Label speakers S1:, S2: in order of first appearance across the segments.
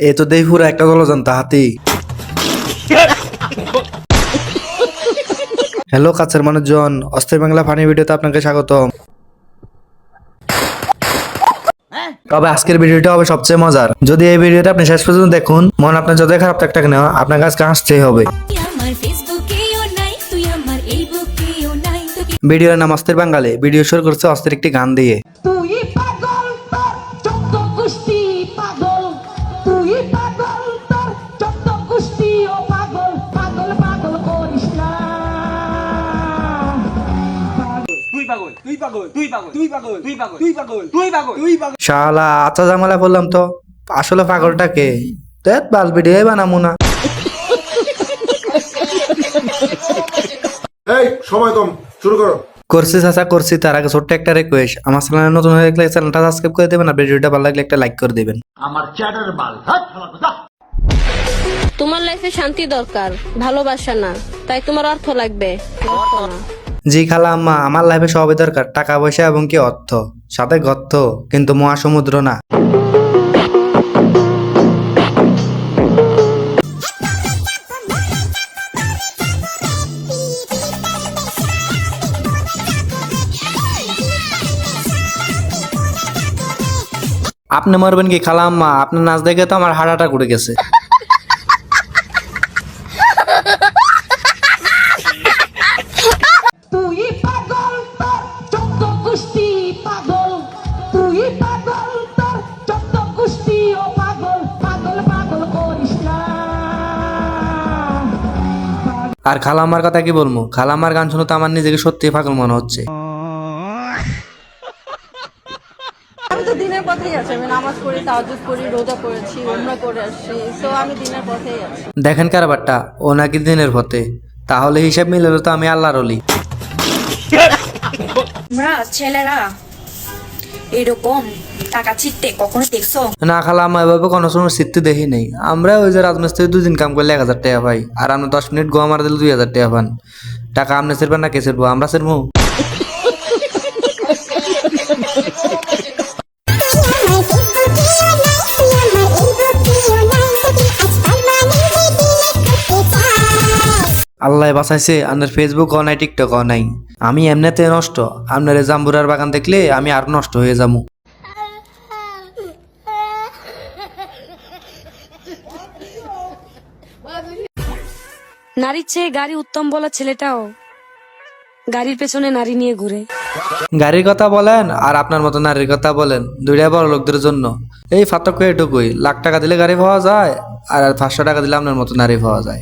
S1: এ তো দেই পুরো একটা জলজান্ত হাতি। হ্যালো কাছের মানুষজন, অস্থির বাংলা ফানি ভিডিওতে আপনাকে স্বাগতম। তবে আজকের ভিডিওটা হবে সবচেয়ে মজার। যদি এই ভিডিওটা আপনি শেষ পর্যন্ত দেখুন, মন আপনার যতই খারাপ থাকতে কেন আপনার কাছে হাসতেই হবে। ভিডিওর নাম অস্থির বাঙালি। ভিডিও শুরু করছে অস্থির একটি গান দিয়ে। শালা আচ্ছা ঝামেলা বললাম তো, আসলে পাগলটা কে? বাল ভিডিও বানামু না।
S2: এই সময় কম, শুরু করো।
S1: করছি চাচা করছি, তার আগে ছোট্ট একটা রিকোয়েস্ট, আমার চ্যানেলে নতুন হয়ে গেলে চ্যানেলটা সাবস্ক্রাইব করে দেবেন আর ভিডিওটা ভালো লাগলে একটা লাইক করে দেবেন।
S3: আমার চ্যাটার বাল
S4: তোমার লাইফে শান্তি দরকার, ভালোবাসা না। তাই তোমার অর্থ লাগবে, অর্থ না।
S1: জি খালা আম্মা, আমার লাইফে সবই দরকার, টাকা পয়সা এবং কি অর্থ, সাথে গর্ত, কিন্তু মহাসমুদ্র না। আপনি মরবেন কি খালা আম্মা? আপনার নাচ দেখে তো আমার হাড়াটা উড়ে গেছে। আর খালাম্মার কথা কি বলবো, খালাম্মার গান শুনে তো আমার নিজেকে সত্যি পাগল মনে হচ্ছে।
S4: আমি তো দিনের পথেই আছি, আমি নামাজ পড়ি, তাহাজ্জুদ করি, রোজা করেছি, উমরা করে আসছি, তো আমি দিনের পথেই আছি।
S1: দেখেন কারবারটা, ও নাকি দিনের পথে, তাহলে হিসাব মিলে তো আমি আল্লাহর ওলি।
S5: তোমরা ছেলেরা এরকম টাকা ছিটতে কখনো দেখছো?
S1: না খালা, আমার এভাবে কোনো সময় সিদ্ধি দেখি নেই। আমরা ওই যে রাজমিস্ত্রি 2 দিন কাম করলে 1000 টাকা পাই, আর আমরা 10 মিনিট গোয়া মারা দিলে 2000 টাকা পান। টাকা আপনি ছিড়বেন না কে ছিড়বো? আমরা ছিড়বো। আল্লাহ বাঁচাইছে, আপনার ফেসবুক ও নাই, টিকটক ও নাই। আমি এমনিতে নষ্ট, আপনার জাম্বুরার বাগান দেখলে আমি আর নষ্ট হয়ে যাবো।
S6: নারীর চেয়ে গাড়ি উত্তম বলা ছেলেটাও গাড়ির পেছনে নারী নিয়ে ঘুরে।
S1: গাড়ির কথা বলেন আর আপনার মতো নারীর কথা বলেন, দুইটা বড় লোকদের জন্য। এই পার্থক্য এটুকুই, লাখ টাকা দিলে গাড়ি পাওয়া যায়, আর 500 টাকা দিলে আপনার মতো নারী পাওয়া যায়।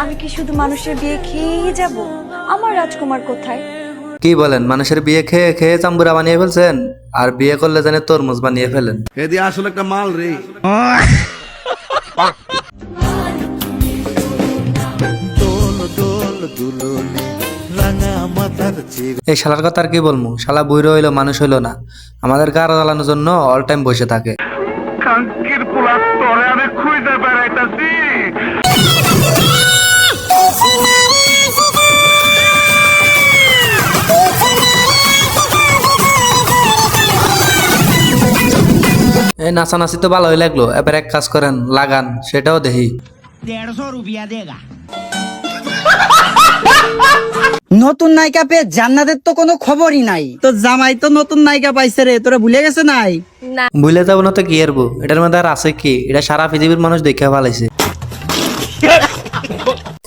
S5: আমি কি শুধু মানুষের বিয়ে খেয়েই যাব? আমার রাজকুমার কোথায়?
S1: কি বলেন, মানুষের বিয়ে খেয়ে খেয়ে চাম্বুরা বানিয়ে ফেলছেন, আর বিয়ে করলে জানে তরমুজ বানিয়ে ফেলেন।
S2: এদি আসলে একটা মাল রে।
S1: এই শালার কথা আর কি বলবো, শালা বুড়ো হইলো মানুষ হইলো না, আমাদের গাড় জ্বালানোর জন্য অল টাইম বসে থাকে। এই নাচানাচি তো ভালোই লাগলো, এবার এক কাজ করেন, লাগান, সেটাও দেখি।
S3: 150 रुपया देगा।
S7: নতুন নায়িকা পেয়ে জান্নাতের তো কোনো খবরই নাই। তো জামাই তো নতুন নায়িকা পাইছে রে, তোরা ভুলে গেছে নাই?
S1: ভুলে যাবো না তো কি আরবো, এটার মধ্যে আর আছে কি? এটা সারা পৃথিবীর মানুষ দেখে ভালাইছে।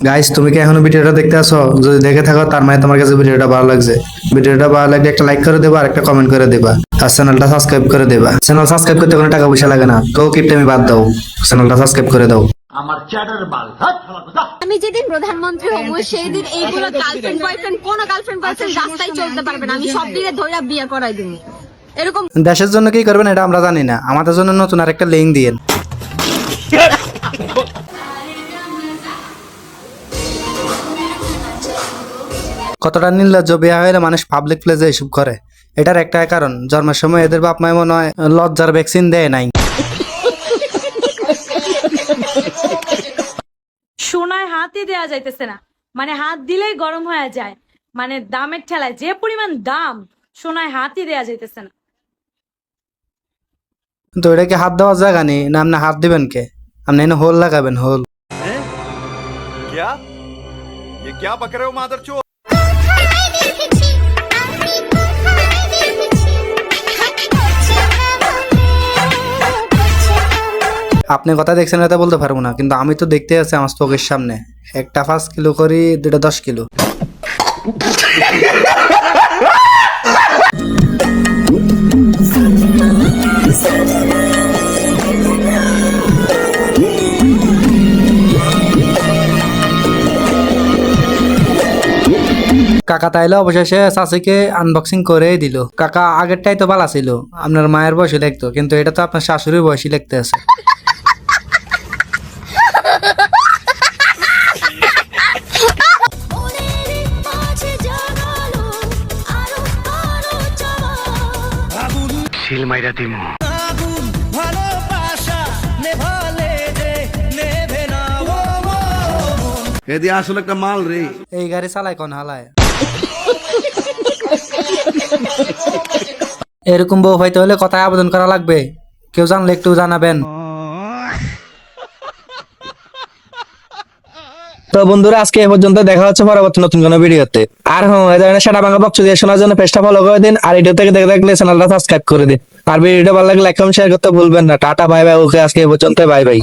S1: গাইস, তুমি কি এখনো ভিডিওটা দেখতে আসো? যদি দেখে থাকো তার মানে তোমার কাছে ভিডিওটা ভালো লাগছে। ভিডিওটা ভালো লাগলে একটা লাইক করে দেবা আর একটা কমেন্ট করে দেবা, আর চ্যানেলটা সাবস্ক্রাইব করে দেবা। চ্যানেল সাবস্ক্রাইব করতে কোনো টাকা পয়সা লাগে না, তো কিপটা বাদ দাও, চ্যানেলটা সাবস্ক্রাইব করে দাও।
S3: আমার চ্যাটার বাল
S4: আমি যেদিন প্রধানমন্ত্রী হবো সেই দিন এইগুলো গার্লফ্রেন্ড বয়ফ্রেন্ড, কোন গার্লফ্রেন্ড বয়ফ্রেন্ড রাস্তায় চলতে পারবে না। আমি সব দিনে ধইরা বিয়ে করাই দিব। এরকম
S1: দেশের জন্য কি করবেন এটা আমরা জানি না, আমাদের জন্য নতুন আরেকটা লিঙ্ক দিয়েন। কতটা নির্লজ্জ বিয়া হইলে মানুষ পাবলিক প্লেসে এসব করে। এটার একটাই কারণ, জন্মের সময় এদের বাপ মায় মনে হয় লজ্জার ভ্যাকসিন দেয় নাই।
S6: সোনায় হাতই দেয়া যাইতেছে না, মানে হাত দিলেই গরম হয়ে যায়, মানে দামের ঠেলায় যে পরিমাণ দাম, সোনায় হাতই দেয়া যাইতেছে না।
S1: তো এটা কি হাত দেওয়ার জায়গা নেই না? আপনি হাত দিবেন কে? আপনি এনে হোল লাগাবেন, হোল।
S2: क्या ये क्या बक रहे हो मादरचोद?
S1: আপনি কথা দেখছেন এটা বলতে পারবো না, কিন্তু আমি তো দেখতে আছি আমার চোখের সামনে একটা 5 কিলো করি, দুটা 10 কিলো। কাকা তাইলে অবশেষে চাচিকে আনবক্সিং করেই দিল। কাকা আগেরটাই তো ভালো ছিল, আপনার মায়ের বয়সী লাগতো, কিন্তু এটা তো আপনার শাশুড়ির বয়সী লাগতে আছে।
S2: এদি আসলে একটা মাল রে।
S1: এই গাড়ি চালায় কোন হালায়? এরকম বউ হইতে হলে কথায় আবেদন করা লাগবে, কেউ জানলে একটু জানাবেন।
S8: তো বন্ধুরা, আজকে এই পর্যন্ত, দেখা হচ্ছে পরবর্তী নতুন কোনো ভিডিওতে। আর হ্যাঁ, এই ধরনের সেটা বাংলা বক্স দিয়ে শোনার জন্য পেজটা ফলো করে দিন, আর ভিডিও থেকে দেখে থাকলে চ্যানেলটা সাবস্ক্রাইব করে দিন। আর ভিডিওটা ভালো লাগলে লাইক কমেন্ট শেয়ার করতে ভুলবেন না। Tata, bye bye. ওকে, আজকে এই পর্যন্ত, বাই বাই।